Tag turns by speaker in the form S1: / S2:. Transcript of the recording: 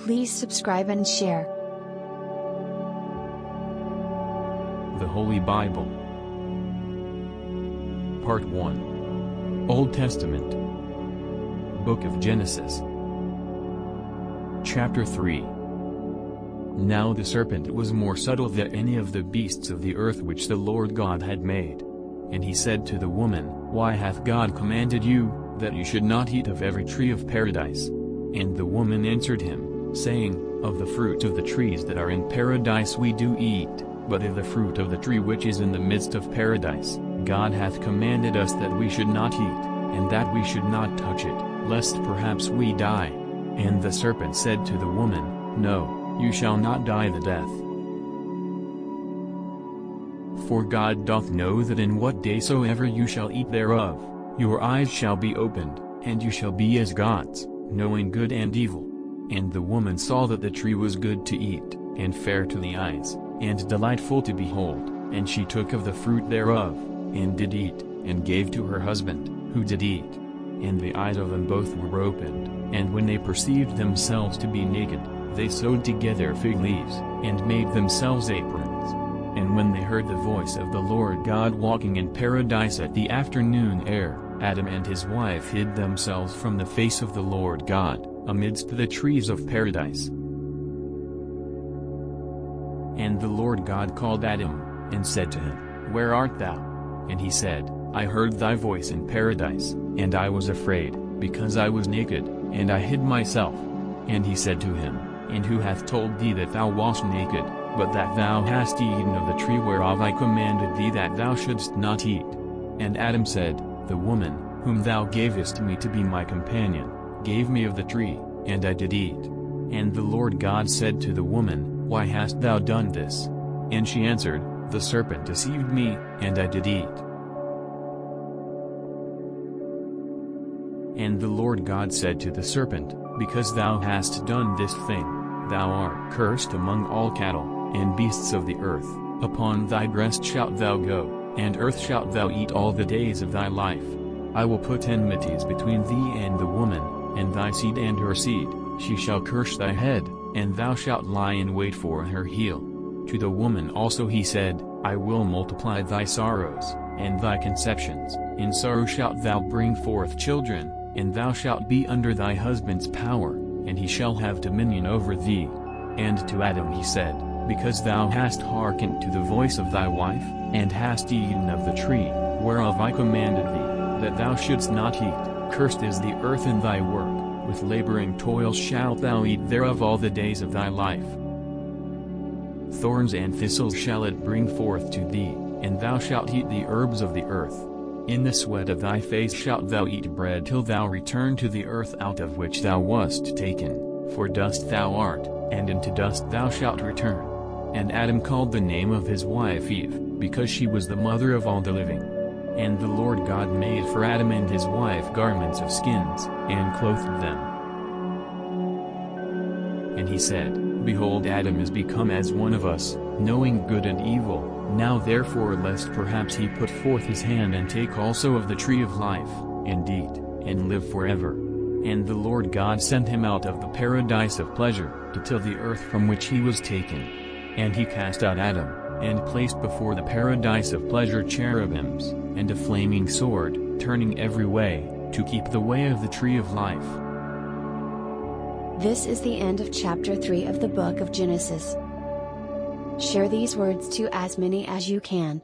S1: Please subscribe and share.
S2: The Holy Bible. Part 1. Old Testament. Book of Genesis. Chapter 3. Now the serpent was more subtle than any of the beasts of the earth which the Lord God had made. And he said to the woman, Why hath God commanded you, that you should not eat of every tree of paradise? And the woman answered him, saying, Of the fruit of the trees that are in paradise we do eat, but of the fruit of the tree which is in the midst of paradise, God hath commanded us that we should not eat, and that we should not touch it, lest perhaps we die. And the serpent said to the woman, No, you shall not die the death. For God doth know that in what day soever you shall eat thereof, your eyes shall be opened, and you shall be as gods, knowing good and evil. And the woman saw that the tree was good to eat, and fair to the eyes, and delightful to behold, and she took of the fruit thereof, and did eat, and gave to her husband, who did eat. And the eyes of them both were opened, and when they perceived themselves to be naked, they sewed together fig leaves, and made themselves aprons. And when they heard the voice of the Lord God walking in paradise at the afternoon air, Adam and his wife hid themselves from the face of the Lord God, amidst the trees of paradise. And the Lord God called Adam, and said to him, Where art thou? And he said, I heard thy voice in paradise, and I was afraid, because I was naked, and I hid myself. And he said to him, And who hath told thee that thou wast naked, but that thou hast eaten of the tree whereof I commanded thee that thou shouldst not eat? And Adam said, The woman, whom thou gavest me to be my companion, gave me of the tree, and I did eat. And the Lord God said to the woman, Why hast thou done this? And she answered, The serpent deceived me, and I did eat. And the Lord God said to the serpent, Because thou hast done this thing, thou art cursed among all cattle, and beasts of the earth, upon thy breast shalt thou go, and earth shalt thou eat all the days of thy life. I will put enmities between thee and the woman, and thy seed and her seed, she shall crush thy head, and thou shalt lie in wait for her heel. To the woman also he said, I will multiply thy sorrows, and thy conceptions, in sorrow shalt thou bring forth children, and thou shalt be under thy husband's power, and he shall have dominion over thee. And to Adam he said, Because thou hast hearkened to the voice of thy wife, and hast eaten of the tree, whereof I commanded thee, that thou shouldst not eat, cursed is the earth in thy work, with laboring toil shalt thou eat thereof all the days of thy life. Thorns and thistles shall it bring forth to thee, and thou shalt eat the herbs of the earth. In the sweat of thy face shalt thou eat bread till thou return to the earth out of which thou wast taken, for dust thou art, and into dust thou shalt return. And Adam called the name of his wife Eve, because she was the mother of all the living. And the Lord God made for Adam and his wife garments of skins, and clothed them. And he said, Behold, Adam is become as one of us, knowing good and evil. Now therefore lest perhaps he put forth his hand and take also of the tree of life, and eat, and live forever. And the Lord God sent him out of the paradise of pleasure, to till the earth from which he was taken. And he cast out Adam, and placed before the paradise of pleasure cherubims, and a flaming sword, turning every way, to keep the way of the tree of life.
S1: This is the end of chapter 3 of the book of Genesis. Share these words to as many as you can.